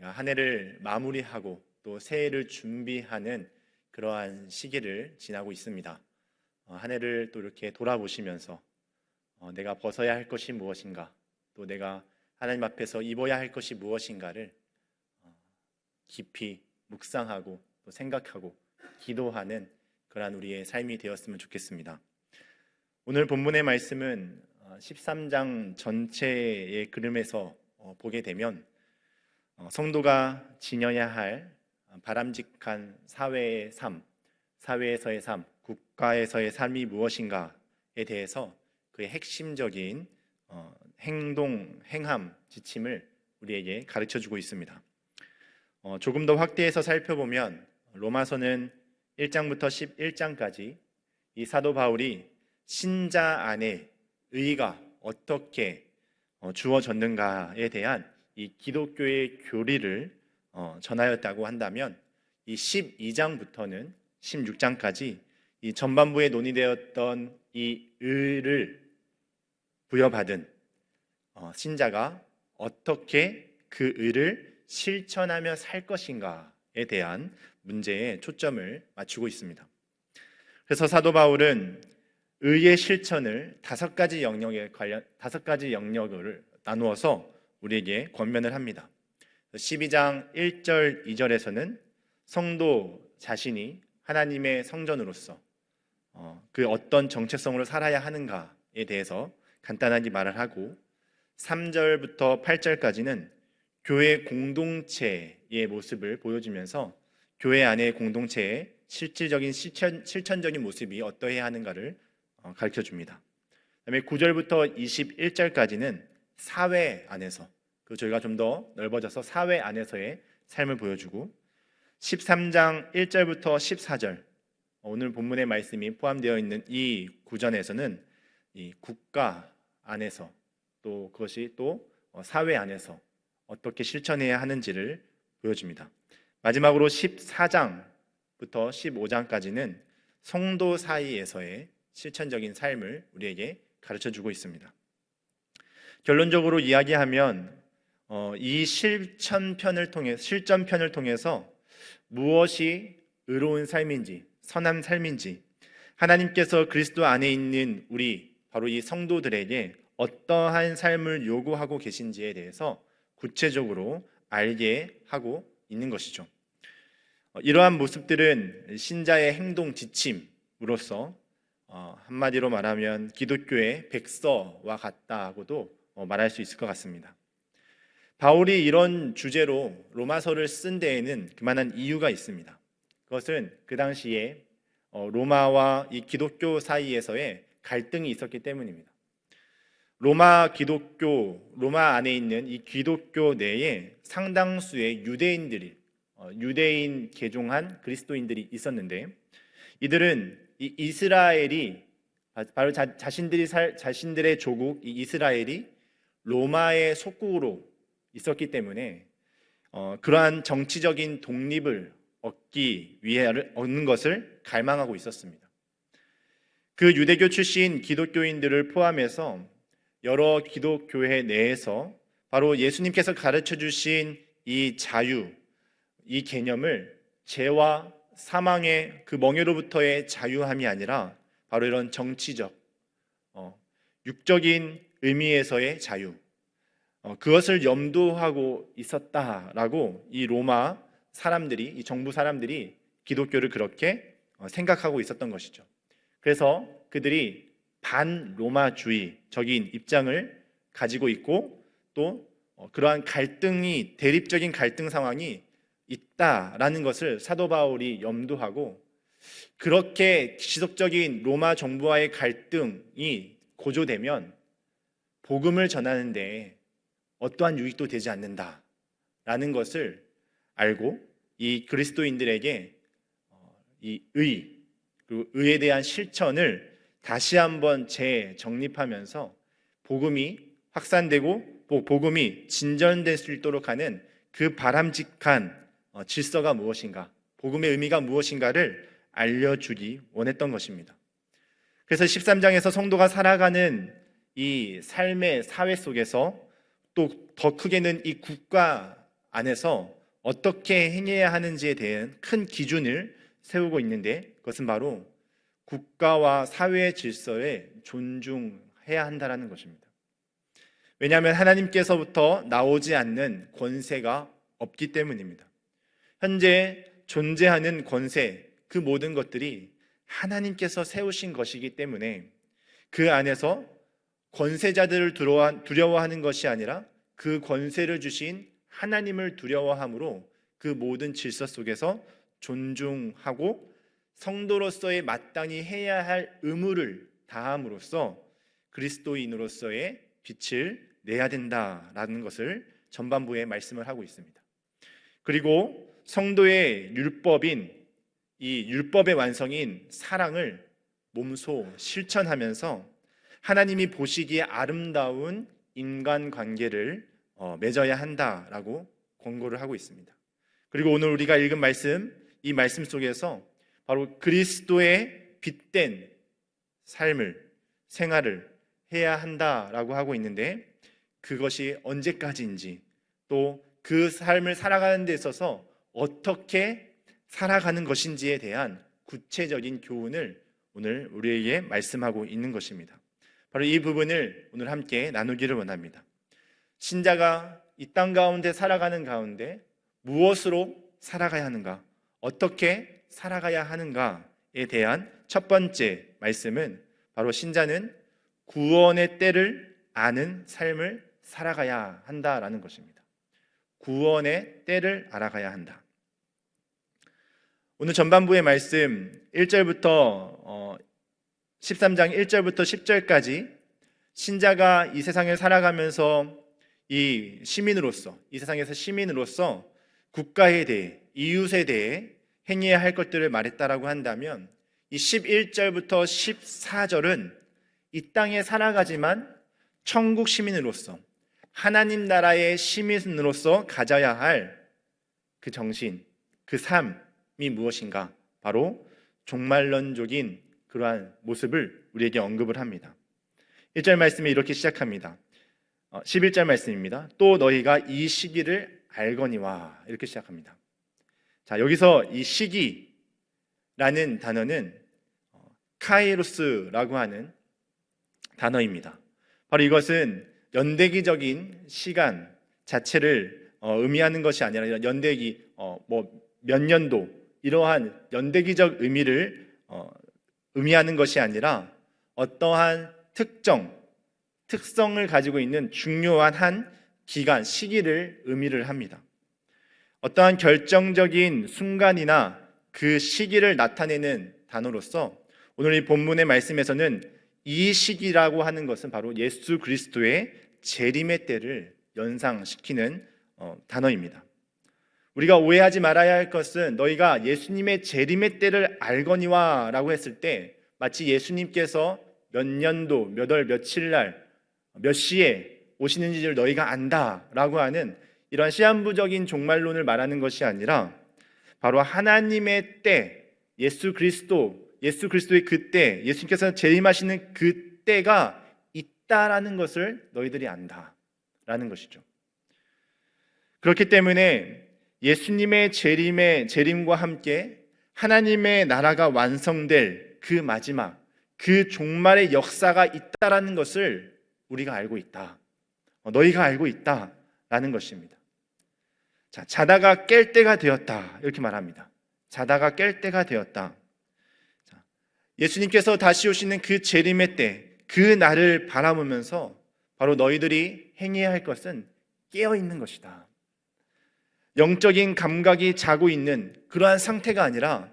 한 해를 마무리하고 또 새해를 준비하는 그러한 시기를 지나고 있습니다. 한 해를 또 이렇게 돌아보시면서 내가 벗어야 할 것이 무엇인가, 또 내가 하나님 앞에서 입어야 할 것이 무엇인가를 깊이 묵상하고 또 생각하고 기도하는 그러한 우리의 삶이 되었으면 좋겠습니다. 오늘 본문의 말씀은 13장 전체의 그림에서 보게 되면 성도가 지녀야 할 바람직한 사회의 삶, 사회에서의 삶, 국가에서의 삶이 무엇인가에 대해서 그의 핵심적인 행동, 행함, 지침을 우리에게 가르쳐주고 있습니다. 조금 더 확대해서 살펴보면 로마서는 1장부터 11장까지 이 사도 바울이 신자 안에 의가 어떻게 주어졌는가에 대한 이 기독교의 교리를 전하였다고 한다면, 이 12장부터는 16장까지 이 전반부에 논의되었던 이 의를 부여받은 신자가 어떻게 그 의를 실천하며 살 것인가에 대한 문제에 초점을 맞추고 있습니다. 그래서 사도 바울은 의의 실천을 다섯 가지 영역을 나누어서 우리에게 권면을 합니다. 12장 1절 2절에서는 성도 자신이 하나님의 성전으로서 그 어떤 정체성으로 살아야 하는가에 대해서 간단하게 말을 하고, 3절부터 8절까지는 교회 공동체의 모습을 보여주면서 교회 안의 공동체의 실질적인 실천적인 모습이 어떠해야 하는가를 가르쳐 줍니다. 그다음에 9절부터 21절까지는 사회 안에서, 저희가 좀 더 넓어져서 사회 안에서의 삶을 보여주고, 13장 1절부터 14절, 오늘 본문의 말씀이 포함되어 있는 이 구전에서는 이 국가 안에서 또 그것이 또 사회 안에서 어떻게 실천해야 하는지를 보여줍니다. 마지막으로 14장부터 15장까지는 성도 사이에서의 실천적인 삶을 우리에게 가르쳐주고 있습니다. 결론적으로 이야기하면 이 실전편을 통해서 무엇이 의로운 삶인지, 선한 삶인지, 하나님께서 그리스도 안에 있는 우리 바로 이 성도들에게 어떠한 삶을 요구하고 계신지에 대해서 구체적으로 알게 하고 있는 것이죠. 이러한 모습들은 신자의 행동 지침으로서 한마디로 말하면 기독교의 백서와 같다고도 말할 수 있을 것 같습니다. 바울이 이런 주제로 로마서를 쓴 데에는 그만한 이유가 있습니다. 그것은 그 당시에 로마와 이 기독교 사이에서의 갈등이 있었기 때문입니다. 로마 안에 있는 이 기독교 내에 상당수의 유대인 개종한 그리스도인들이 있었는데, 이들은 이 이스라엘이 바로 자신들의 조국 이 이스라엘이 로마의 속국으로 있었기 때문에 그러한 정치적인 독립을 얻는 것을 갈망하고 있었습니다. 그 유대교 출신 기독교인들을 포함해서 여러 기독교회 내에서 바로 예수님께서 가르쳐 주신 이 자유, 이 개념을 죄와 사망의 그 멍에로부터의 자유함이 아니라 바로 이런 정치적, 육적인 의미에서의 자유, 그것을 염두하고 있었다라고 이 로마 사람들이, 이 정부 사람들이 기독교를 그렇게 생각하고 있었던 것이죠. 그래서 그들이 반로마주의적인 입장을 가지고 있고, 또 그러한 대립적인 갈등 상황이 있다라는 것을 사도 바울이 염두하고, 그렇게 지속적인 로마 정부와의 갈등이 고조되면 복음을 전하는데 어떠한 유익도 되지 않는다라는 것을 알고, 이 그리스도인들에게 이 그리고 의에 대한 실천을 다시 한번 재정립하면서 복음이 확산되고 복음이 진전될 수 있도록 하는 그 바람직한 질서가 무엇인가, 복음의 의미가 무엇인가를 알려주기 원했던 것입니다. 그래서 13장에서 성도가 살아가는 이 삶의 사회 속에서 또 더 크게는 이 국가 안에서 어떻게 행해야 하는지에 대한 큰 기준을 세우고 있는데, 그것은 바로 국가와 사회의 질서에 존중해야 한다는 것입니다. 왜냐하면 하나님께서부터 나오지 않는 권세가 없기 때문입니다. 현재 존재하는 권세, 그 모든 것들이 하나님께서 세우신 것이기 때문에 그 안에서 권세자들을 두려워하는 것이 아니라 그 권세를 주신 하나님을 두려워함으로 그 모든 질서 속에서 존중하고 성도로서의 마땅히 해야 할 의무를 다함으로써 그리스도인으로서의 빛을 내야 된다라는 것을 전반부에 말씀을 하고 있습니다. 그리고 성도의 율법인 이 율법의 완성인 사랑을 몸소 실천하면서 하나님이 보시기에 아름다운 인간관계를 맺어야 한다라고 권고를 하고 있습니다. 그리고 오늘 우리가 읽은 말씀, 이 말씀 속에서 바로 그리스도의 빛된 삶을, 생활을 해야 한다라고 하고 있는데, 그것이 언제까지인지, 또 그 삶을 살아가는 데 있어서 어떻게 살아가는 것인지에 대한 구체적인 교훈을 오늘 우리에게 말씀하고 있는 것입니다. 바로 이 부분을 오늘 함께 나누기를 원합니다. 신자가 이 땅 가운데 살아가는 가운데 무엇으로 살아가야 하는가, 어떻게 살아가야 하는가에 대한 첫 번째 말씀은 바로 신자는 구원의 때를 아는 삶을 살아가야 한다라는 것입니다. 구원의 때를 알아가야 한다. 오늘 전반부의 말씀 1절부터 13장 1절부터 10절까지 신자가 이 세상을 살아가면서 이 시민으로서, 이 세상에서 시민으로서 국가에 대해, 이웃에 대해 행해야 할 것들을 말했다라고 한다면, 이 11절부터 14절은 이 땅에 살아가지만 천국 시민으로서, 하나님 나라의 시민으로서 가져야 할 그 정신, 그 삶이 무엇인가? 바로 종말론적인 그러한 모습을 우리에게 언급을 합니다. 1절 말씀이 이렇게 시작합니다. 11절 말씀입니다. 또 너희가 이 시기를 알거니와, 이렇게 시작합니다. 자, 여기서 이 시기라는 단어는 카이로스라고 하는 단어입니다. 바로 이것은 연대기적인 시간 자체를 의미하는 것이 아니라, 연대기 몇 년도, 이러한 연대기적 의미를 의미하는 것이 아니라 어떠한 특성을 가지고 있는 중요한 한 기간, 시기를 의미를 합니다. 어떠한 결정적인 순간이나 그 시기를 나타내는 단어로서 오늘 이 본문의 말씀에서는 이 시기라고 하는 것은 바로 예수 그리스도의 재림의 때를 연상시키는 단어입니다. 우리가 오해하지 말아야 할 것은, 너희가 예수님의 재림의 때를 알거니와 라고 했을 때 마치 예수님께서 몇 년도, 몇 월, 며칠 날, 몇 시에 오시는지를 너희가 안다 라고 하는 이러한 시한부적인 종말론을 말하는 것이 아니라, 바로 하나님의 때, 예수 그리스도의 그 때, 예수님께서 재림하시는 그 때가 있다라는 것을 너희들이 안다라는 것이죠. 그렇기 때문에 예수님의 재림과 함께 하나님의 나라가 완성될 그 마지막, 그 종말의 역사가 있다라는 것을 우리가 알고 있다. 너희가 알고 있다라는 것입니다. 자, 자다가 깰 때가 되었다, 이렇게 말합니다. 자다가 깰 때가 되었다. 자, 예수님께서 다시 오시는 그 재림의 때, 그 날을 바라보면서 바로 너희들이 행해야 할 것은 깨어 있는 것이다. 영적인 감각이 자고 있는 그러한 상태가 아니라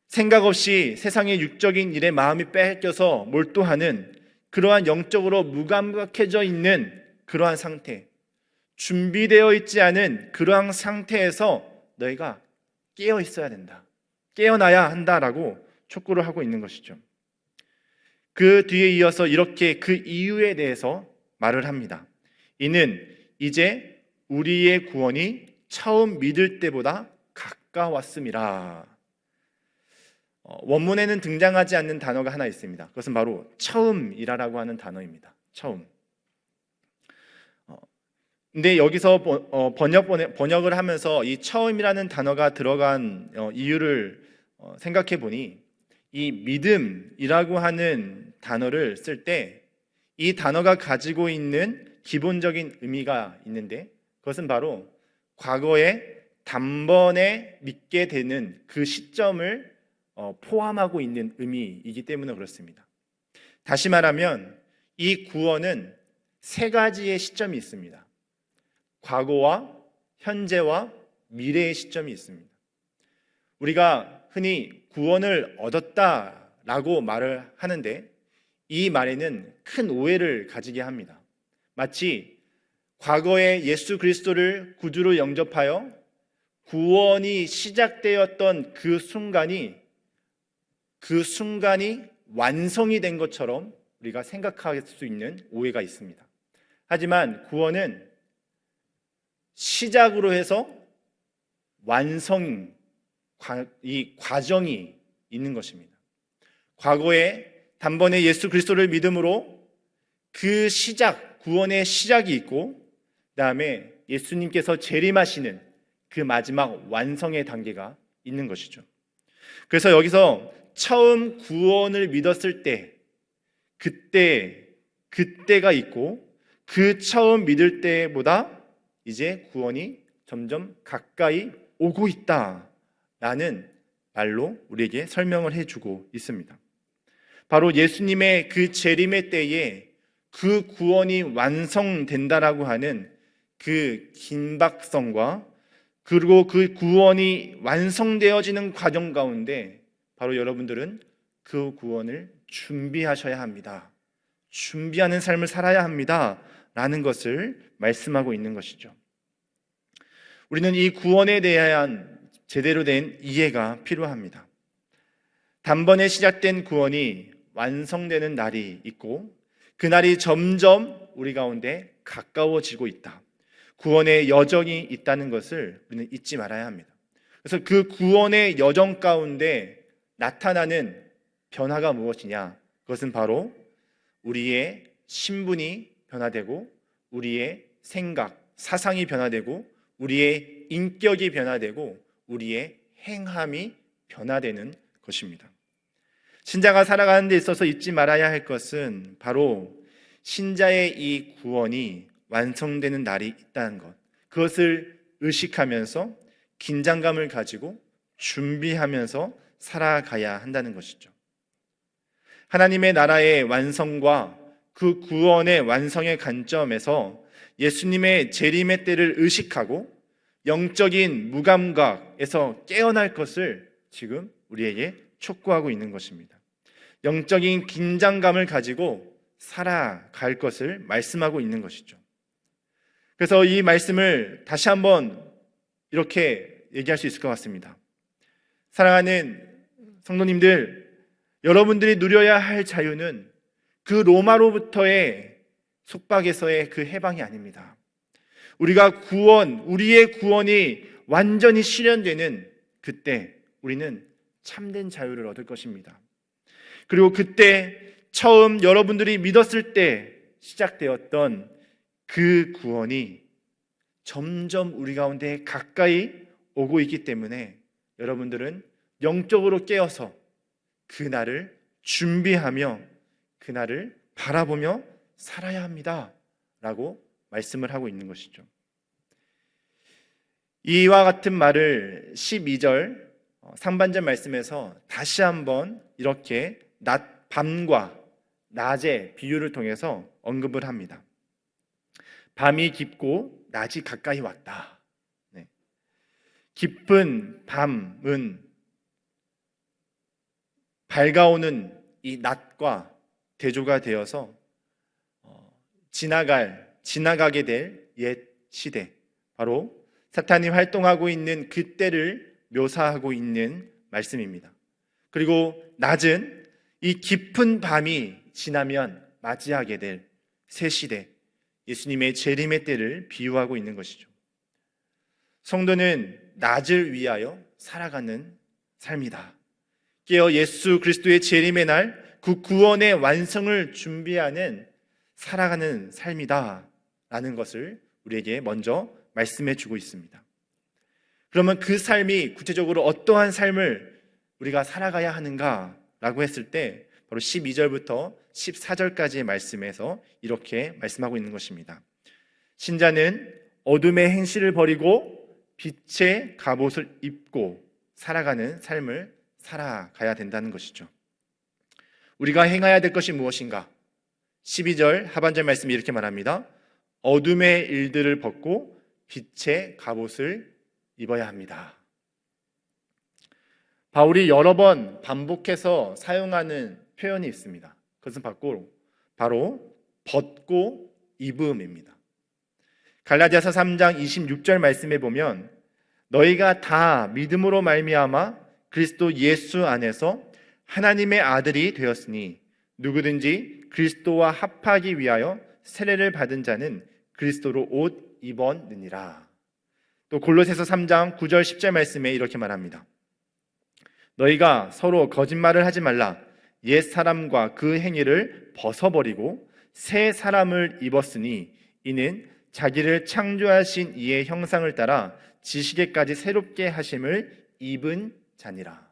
생각 없이 세상의 육적인 일에 마음이 뺏겨서 몰두하는 그러한 영적으로 무감각해져 있는 그러한 상태, 준비되어 있지 않은 그러한 상태에서 너희가 깨어 있어야 된다, 깨어나야 한다라고 촉구를 하고 있는 것이죠. 그 뒤에 이어서 이렇게 그 이유에 대해서 말을 합니다. 이는 이제 우리의 구원이 처음 믿을 때보다 가까웠음이라. 원문에는 등장하지 않는 단어가 하나 있습니다. 그것은 바로 처음이라고 하는 단어입니다. 처음. 근데 여기서 번역을 하면서 이 처음이라는 단어가 들어간 이유를 생각해 보니, 이 믿음이라고 하는 단어를 쓸 때 이 단어가 가지고 있는 기본적인 의미가 있는데, 그것은 바로 과거에 단번에 믿게 되는 그 시점을 포함하고 있는 의미이기 때문에 그렇습니다. 다시 말하면 이 구원은 세 가지의 시점이 있습니다. 과거와 현재와 미래의 시점이 있습니다. 우리가 흔히 구원을 얻었다라고 말을 하는데, 이 말에는 큰 오해를 가지게 합니다. 마치 과거에 예수 그리스도를 구주로 영접하여 구원이 시작되었던 그 순간이 완성이 된 것처럼 우리가 생각할 수 있는 오해가 있습니다. 하지만 구원은 시작으로 해서 완성, 이 과정이 있는 것입니다. 과거에 단번에 예수 그리스도를 믿음으로 그 시작, 구원의 시작이 있고, 그 다음에 예수님께서 재림하시는 그 마지막 완성의 단계가 있는 것이죠. 그래서 여기서 처음 구원을 믿었을 때, 그때가 있고, 그 처음 믿을 때보다 이제 구원이 점점 가까이 오고 있다라는 말로 우리에게 설명을 해주고 있습니다. 바로 예수님의 그 재림의 때에 그 구원이 완성된다라고 하는 그 긴박성과, 그리고 그 구원이 완성되어지는 과정 가운데 바로 여러분들은 그 구원을 준비하셔야 합니다. 준비하는 삶을 살아야 합니다 라는 것을 말씀하고 있는 것이죠. 우리는 이 구원에 대한 제대로 된 이해가 필요합니다. 단번에 시작된 구원이 완성되는 날이 있고, 그 날이 점점 우리 가운데 가까워지고 있다. 구원의 여정이 있다는 것을 우리는 잊지 말아야 합니다. 그래서 그 구원의 여정 가운데 나타나는 변화가 무엇이냐? 그것은 바로 우리의 신분이 변화되고, 우리의 생각, 사상이 변화되고, 우리의 인격이 변화되고, 우리의 행함이 변화되는 것입니다. 신자가 살아가는 데 있어서 잊지 말아야 할 것은 바로 신자의 이 구원이 완성되는 날이 있다는 것, 그것을 의식하면서 긴장감을 가지고 준비하면서 살아가야 한다는 것이죠. 하나님의 나라의 완성과 그 구원의 완성의 관점에서 예수님의 재림의 때를 의식하고 영적인 무감각에서 깨어날 것을 지금 우리에게 촉구하고 있는 것입니다. 영적인 긴장감을 가지고 살아갈 것을 말씀하고 있는 것이죠. 그래서 이 말씀을 다시 한번 이렇게 얘기할 수 있을 것 같습니다. 사랑하는 성도님들, 여러분들이 누려야 할 자유는 그 로마로부터의 속박에서의 그 해방이 아닙니다. 우리의 구원이 완전히 실현되는 그때 우리는 참된 자유를 얻을 것입니다. 그리고 그때 처음 여러분들이 믿었을 때 시작되었던 그 구원이 점점 우리 가운데 가까이 오고 있기 때문에 여러분들은 영적으로 깨어서 그날을 준비하며 그날을 바라보며 살아야 합니다 라고 말씀을 하고 있는 것이죠. 이와 같은 말을 12절 상반절 말씀에서 다시 한번 이렇게 밤과 낮의 비유를 통해서 언급을 합니다. 밤이 깊고 낮이 가까이 왔다. 네. 깊은 밤은 밝아오는 이 낮과 대조가 되어서 지나가게 될 옛 시대, 바로 사탄이 활동하고 있는 그때를 묘사하고 있는 말씀입니다. 그리고 낮은 이 깊은 밤이 지나면 맞이하게 될 새 시대, 예수님의 재림의 때를 비유하고 있는 것이죠. 성도는 낮을 위하여 살아가는 삶이다. 깨어 예수 그리스도의 재림의 날 그 구원의 완성을 준비하는 살아가는 삶이다 라는 것을 우리에게 먼저 말씀해 주고 있습니다. 그러면 그 삶이 구체적으로 어떠한 삶을 우리가 살아가야 하는가라고 했을 때 바로 12절부터 14절까지의 말씀에서 이렇게 말씀하고 있는 것입니다. 신자는 어둠의 행실을 버리고 빛의 갑옷을 입고 살아가는 삶을 살아가야 된다는 것이죠. 우리가 행해야 될 것이 무엇인가? 12절 하반절 말씀이 이렇게 말합니다. 어둠의 일들을 벗고 빛의 갑옷을 입어야 합니다. 바울이 여러 번 반복해서 사용하는 표현이 있습니다. 그것은 바로 벗고 입음입니다. 갈라디아서 3장 26절 말씀에 보면 너희가 다 믿음으로 말미암아 그리스도 예수 안에서 하나님의 아들이 되었으니 누구든지 그리스도와 합하기 위하여 세례를 받은 자는 그리스도로 옷 입었느니라. 또 골로새서 3장 9절 10절 말씀에 이렇게 말합니다. 너희가 서로 거짓말을 하지 말라. 옛 사람과 그 행위를 벗어버리고 새 사람을 입었으니 이는 자기를 창조하신 이의 형상을 따라 지식에까지 새롭게 하심을 입은 자니라.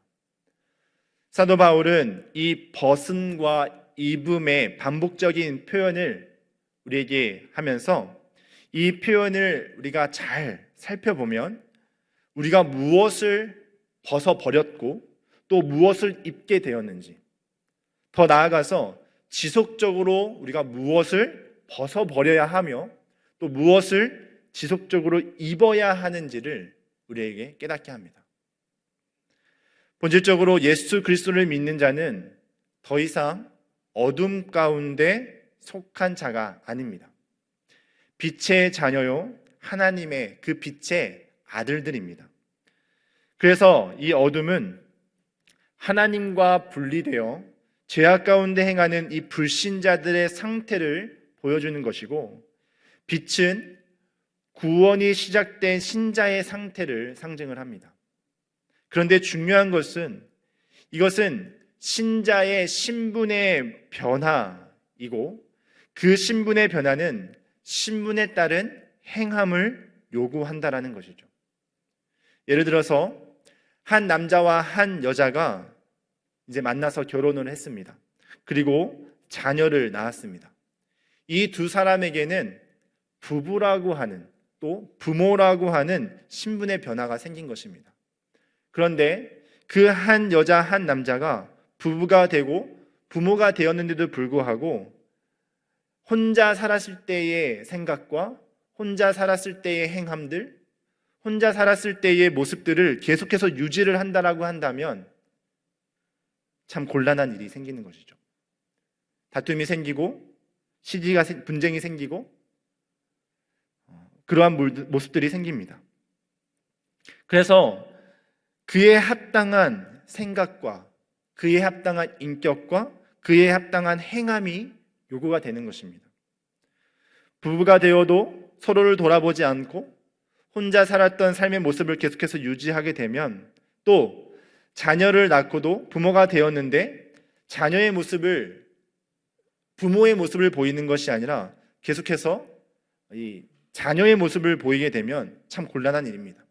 사도 바울은 이 벗음과 입음의 반복적인 표현을 우리에게 하면서 이 표현을 우리가 잘 살펴보면 우리가 무엇을 벗어버렸고 또 무엇을 입게 되었는지, 더 나아가서 지속적으로 우리가 무엇을 벗어버려야 하며 또 무엇을 지속적으로 입어야 하는지를 우리에게 깨닫게 합니다. 본질적으로 예수 그리스도를 믿는 자는 더 이상 어둠 가운데 속한 자가 아닙니다. 빛의 자녀요, 하나님의 그 빛의 아들들입니다. 그래서 이 어둠은 하나님과 분리되어 죄악 가운데 행하는 이 불신자들의 상태를 보여주는 것이고, 빛은 구원이 시작된 신자의 상태를 상징을 합니다. 그런데 중요한 것은 이것은 신자의 신분의 변화이고 그 신분의 변화는 신분에 따른 행함을 요구한다라는 것이죠. 예를 들어서 한 남자와 한 여자가 이제 만나서 결혼을 했습니다. 그리고 자녀를 낳았습니다. 이 두 사람에게는 부부라고 하는 또 부모라고 하는 신분의 변화가 생긴 것입니다. 그런데 그 한 여자 한 남자가 부부가 되고 부모가 되었는데도 불구하고 혼자 살았을 때의 생각과 혼자 살았을 때의 행함들, 혼자 살았을 때의 모습들을 계속해서 유지를 한다라고 한다면 참 곤란한 일이 생기는 것이죠. 다툼이 생기고 분쟁이 생기고 그러한 모습들이 생깁니다. 그래서 그에 합당한 생각과 그에 합당한 인격과 그에 합당한 행함이 요구가 되는 것입니다. 부부가 되어도 서로를 돌아보지 않고 혼자 살았던 삶의 모습을 계속해서 유지하게 되면, 또 자녀를 낳고도 부모가 되었는데 자녀의 모습을 부모의 모습을 보이는 것이 아니라 계속해서 이 자녀의 모습을 보이게 되면 참 곤란한 일입니다.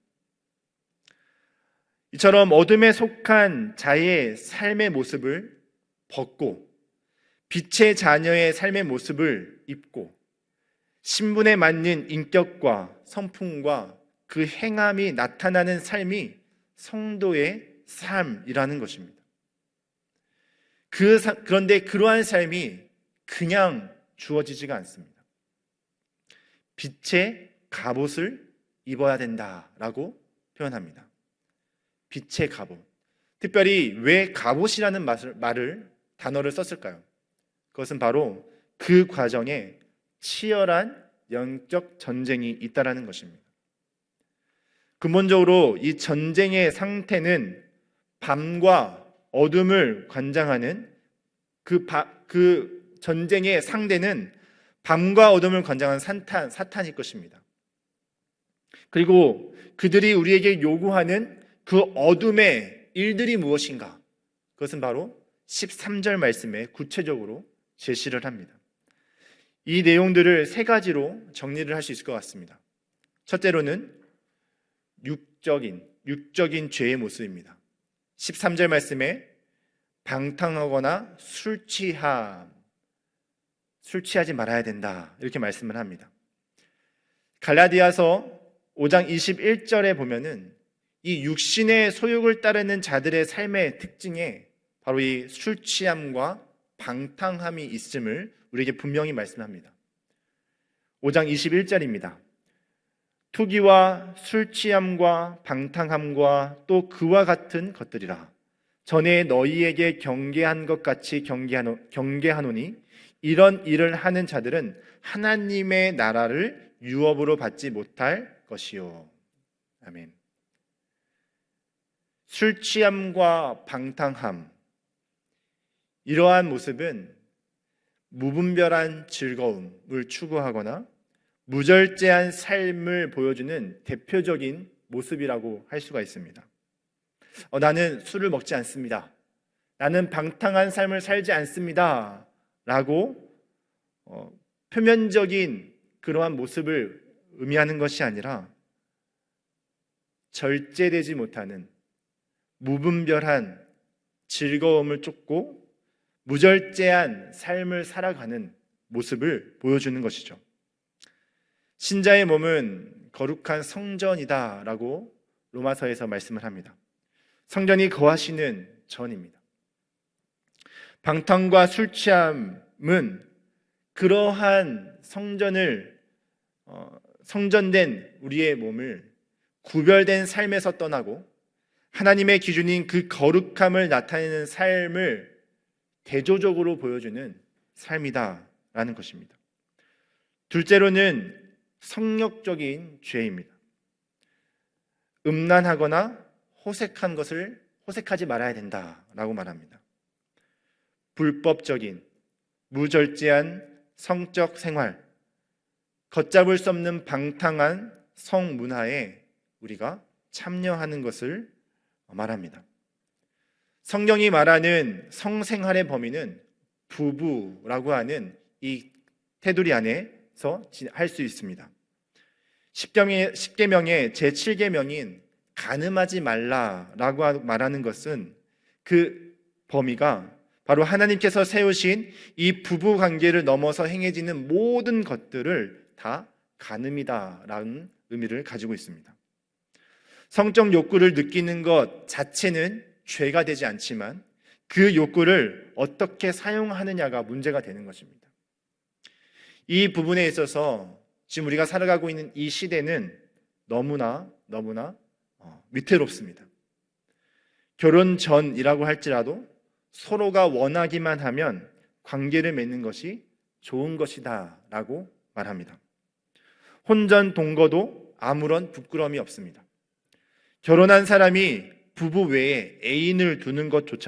이처럼 어둠에 속한 자의 삶의 모습을 벗고 빛의 자녀의 삶의 모습을 입고 신분에 맞는 인격과 성품과 그 행함이 나타나는 삶이 성도의 삶이라는 것입니다. 그런데 그러한 삶이 그냥 주어지지가 않습니다. 빛의 갑옷을 입어야 된다라고 표현합니다. 빛의 갑옷. 특별히 왜 갑옷이라는 단어를 썼을까요? 그것은 바로 그 과정에 치열한 영적 전쟁이 있다라는 것입니다. 근본적으로 이 전쟁의 상태는 밤과 어둠을 관장하는 그 전쟁의 상대는 밤과 어둠을 관장하는 사탄일 것입니다. 그리고 그들이 우리에게 요구하는 그 어둠의 일들이 무엇인가? 그것은 바로 13절 말씀에 구체적으로 제시를 합니다. 이 내용들을 세 가지로 정리를 할 수 있을 것 같습니다. 첫째로는 육적인 죄의 모습입니다. 13절 말씀에 방탕하거나 술 취하지 말아야 된다, 이렇게 말씀을 합니다. 갈라디아서 5장 21절에 보면은 이 육신의 소욕을 따르는 자들의 삶의 특징에 바로 이 술 취함과 방탕함이 있음을 우리에게 분명히 말씀합니다. 5장 21절입니다. 투기와 술 취함과 방탕함과 또 그와 같은 것들이라. 전에 너희에게 경계한 것 같이 경계하노니 이런 일을 하는 자들은 하나님의 나라를 유업으로 받지 못할 것이요. 아멘. 술 취함과 방탕함, 이러한 모습은 무분별한 즐거움을 추구하거나 무절제한 삶을 보여주는 대표적인 모습이라고 할 수가 있습니다. 나는 술을 먹지 않습니다. 나는 방탕한 삶을 살지 않습니다. 라고 표면적인 그러한 모습을 의미하는 것이 아니라 절제되지 못하는 무분별한 즐거움을 쫓고 무절제한 삶을 살아가는 모습을 보여주는 것이죠. 신자의 몸은 거룩한 성전이다라고 로마서에서 말씀을 합니다. 성전이 거하시는 전입니다. 방탕과 술 취함은 그러한 성전된 우리의 몸을 구별된 삶에서 떠나고 하나님의 기준인 그 거룩함을 나타내는 삶을 대조적으로 보여주는 삶이다라는 것입니다. 둘째로는 성욕적인 죄입니다. 음란하거나 호색한 것을 호색하지 말아야 된다라고 말합니다. 불법적인 무절제한 성적 생활, 걷잡을 수 없는 방탕한 성문화에 우리가 참여하는 것을 말합니다. 성경이 말하는 성생활의 범위는 부부라고 하는 이 테두리 안에서 할 수 있습니다. 십계명의 제7계명인 간음하지 말라라고 말하는 것은 그 범위가 바로 하나님께서 세우신 이 부부 관계를 넘어서 행해지는 모든 것들을 다 간음이다라는 의미를 가지고 있습니다. 성적 욕구를 느끼는 것 자체는 죄가 되지 않지만 그 욕구를 어떻게 사용하느냐가 문제가 되는 것입니다. 이 부분에 있어서 지금 우리가 살아가고 있는 이 시대는 너무나 위태롭습니다. 결혼 전이라고 할지라도 서로가 원하기만 하면 관계를 맺는 것이 좋은 것이다 라고 말합니다. 혼전 동거도 아무런 부끄러움이 없습니다. 결혼한 사람이 부부 외에 애인을 두는 것도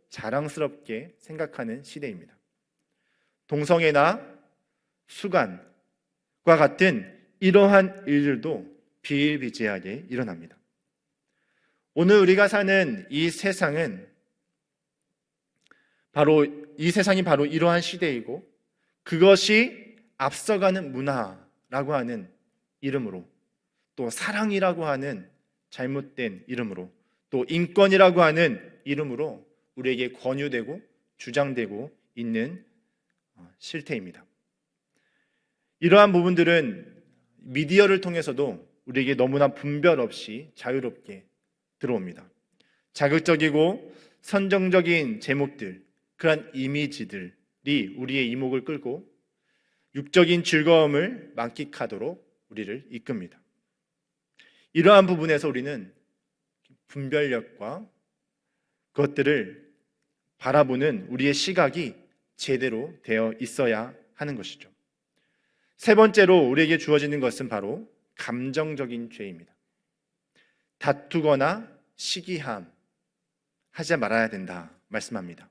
자랑스럽게 생각하는 시대입니다. 동성애나 수간과 같은 이러한 일들도 비일비재하게 일어납니다. 오늘 우리가 사는 이 세상이 바로 이러한 시대이고, 그것이 앞서가는 문화라고 하는 이름으로, 또 사랑이라고 하는 잘못된 이름으로, 또 인권이라고 하는 이름으로 우리에게 권유되고 주장되고 있는 실태입니다. 이러한 부분들은 미디어를 통해서도 우리에게 너무나 분별 없이 자유롭게 들어옵니다. 자극적이고 선정적인 제목들, 그러한 이미지들이 우리의 이목을 끌고 육적인 즐거움을 만끽하도록 우리를 이끕니다. 이러한 부분에서 우리는 분별력과 그것들을 바라보는 우리의 시각이 제대로 되어 있어야 하는 것이죠. 세 번째로 우리에게 주어지는 것은 바로 감정적인 죄입니다. 다투거나 시기함 하지 말아야 된다 말씀합니다.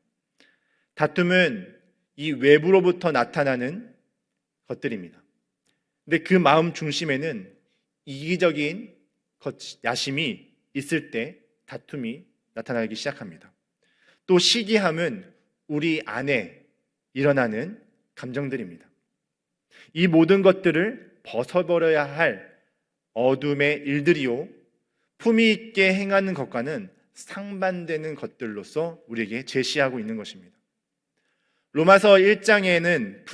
다툼은 이 외부로부터 나타나는 것들입니다. 근데 그 마음 중심에는 이기적인 야심이 있을 때 다툼이 나타나기 시작합니다. 또 시기함은 우리 안에 일어나는 감정들입니다. 이 모든 것들을 벗어버려야 할 어둠의 일들이요, 품위 있게 행하는 것과는 상반되는 것들로서 우리에게 제시하고 있는 것입니다. 로마서 1장에는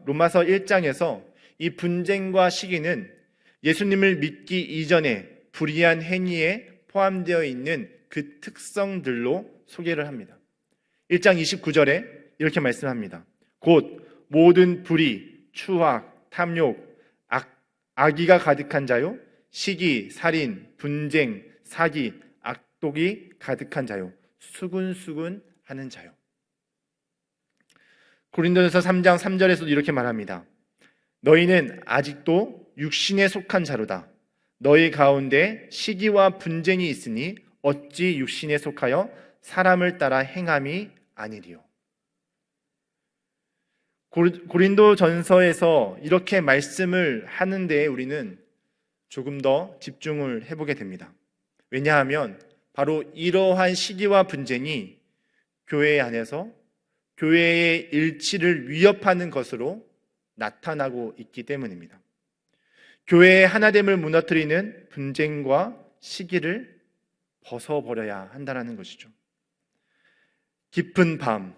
로마서 1장에서 이 분쟁과 시기는 예수님을 믿기 이전에 불의한 행위에 포함되어 있는 그 특성들로 소개를 합니다. 1장 29절에 이렇게 말씀합니다. 곧 모든 불의, 추악, 탐욕, 악의가 가득한 자요, 시기, 살인, 분쟁, 사기, 악독이 가득한 자요, 수군수군 하는 자요. 고린도전서 3장 3절에서도 이렇게 말합니다. 너희는 아직도 육신에 속한 자로다. 너희 가운데 시기와 분쟁이 있으니 어찌 육신에 속하여 사람을 따라 행함이 아니리요. 고린도전서에서 이렇게 말씀을 하는데 우리는 조금 더 집중을 해보게 됩니다. 왜냐하면 바로 이러한 시기와 분쟁이 교회 안에서 교회의 일치를 위협하는 것으로 나타나고 있기 때문입니다. 교회의 하나됨을 무너뜨리는 분쟁과 시기를 벗어버려야 한다는 것이죠. 깊은 밤,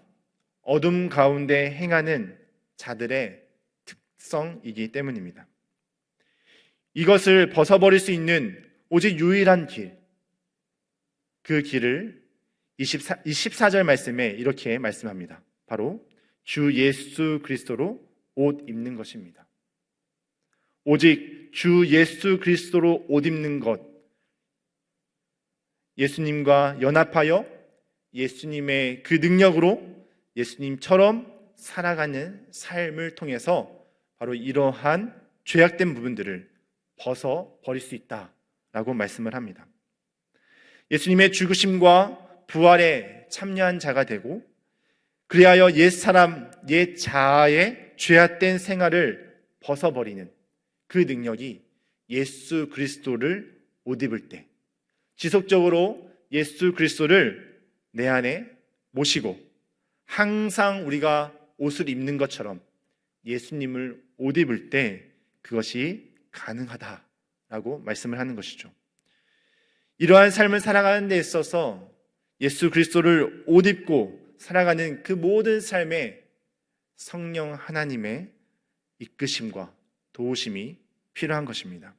어둠 가운데 행하는 자들의 특성이기 때문입니다. 이것을 벗어버릴 수 있는 오직 유일한 길, 그 길을 24절 말씀에 이렇게 말씀합니다. 바로 주 예수 그리스도로 옷 입는 것입니다. 오직 주 예수 그리스도로 옷 입는 것, 예수님과 연합하여 예수님의 그 능력으로 예수님처럼 살아가는 삶을 통해서 바로 이러한 죄악된 부분들을 벗어버릴 수 있다라고 말씀을 합니다. 예수님의 죽으심과 부활에 참여한 자가 되고 그리하여 옛사람, 옛 자아의 죄악된 생활을 벗어버리는 그 능력이 예수 그리스도를 옷 입을 때 지속적으로 예수 그리스도를 내 안에 모시고 항상 우리가 옷을 입는 것처럼 예수님을 옷 입을 때 그것이 가능하다라고 말씀을 하는 것이죠. 이러한 삶을 살아가는 데 있어서 예수 그리스도를 옷 입고 살아가는 그 모든 삶에 성령 하나님의 이끄심과 도우심이 필요한 것입니다.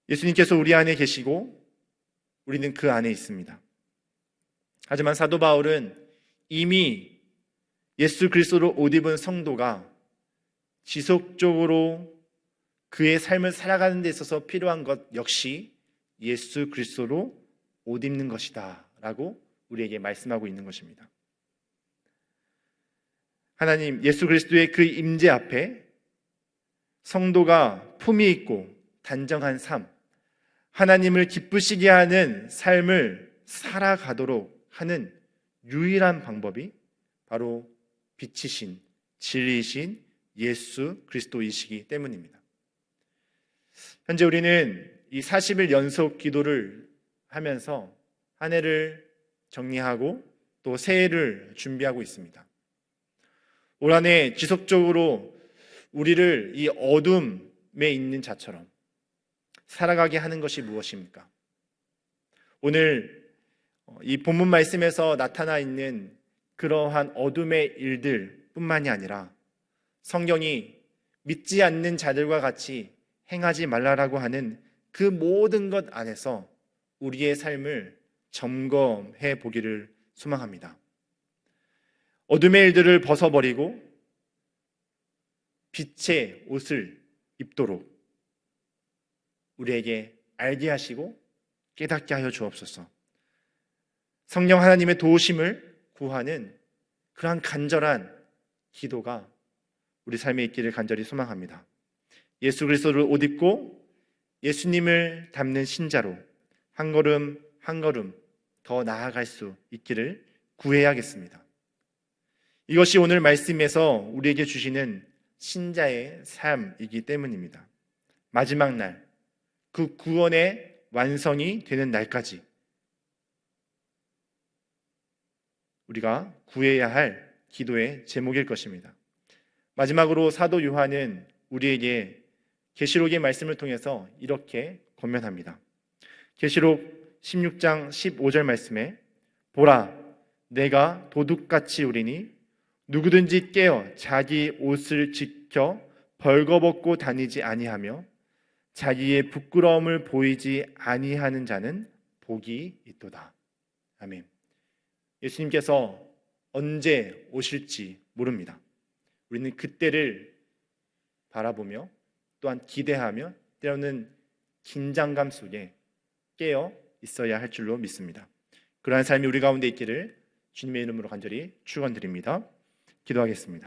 예수님께서 우리 안에 계시고 우리는 그 안에 있습니다. 하지만 사도 바울은 이미 예수 그리스도로 옷 입은 성도가 지속적으로 그의 삶을 살아가는 데 있어서 필요한 것 역시 예수 그리스도로 옷 입는 것이다 라고 우리에게 말씀하고 있는 것입니다. 하나님 예수 그리스도의 그 임재 앞에 성도가 품위 있고 단정한 삶, 하나님을 기쁘시게 하는 삶을 살아가도록 하는 유일한 방법이 바로 빛이신 진리이신 예수 그리스도이시기 때문입니다. 현재 우리는 이 40일 연속 기도를 하면서 한 해를 정리하고 또 새해를 준비하고 있습니다. 올 한 해 지속적으로 우리를 이 어둠에 있는 자처럼 살아가게 하는 것이 무엇입니까? 오늘 이 본문 말씀에서 나타나 있는 그러한 어둠의 일들 뿐만이 아니라 성경이 믿지 않는 자들과 같이 행하지 말라라고 하는 그 모든 것 안에서 우리의 삶을 점검해 보기를 소망합니다. 어둠의 일들을 벗어버리고 빛의 옷을 입도록 우리에게 알게 하시고 깨닫게 하여 주옵소서. 성령 하나님의 도우심을 구하는 그러한 간절한 기도가 우리 삶에 있기를 간절히 소망합니다. 예수 그리스도를 옷 입고 예수님을 닮는 신자로 한 걸음 한 걸음 더 나아갈 수 있기를 구해야겠습니다. 이것이 오늘 말씀에서 우리에게 주시는 신자의 삶이기 때문입니다. 마지막 날, 그 구원의 완성이 되는 날까지 우리가 구해야 할 기도의 제목일 것입니다. 마지막으로 사도 요한은 우리에게 계시록의 말씀을 통해서 이렇게 권면합니다. 계시록 16장 15절 말씀에 보라, 내가 도둑같이 오리니 누구든지 깨어 자기 옷을 지켜 벌거벗고 다니지 아니하며 자기의 부끄러움을 보이지 아니하는 자는 복이 있도다. 아멘. 예수님께서 언제 오실지 모릅니다. 우리는 그때를 바라보며 또한 기대하며 때로는 긴장감 속에 깨어 있어야 할 줄로 믿습니다. 그러한 삶이 우리 가운데 있기를 주님의 이름으로 간절히 축원드립니다. 기도하겠습니다.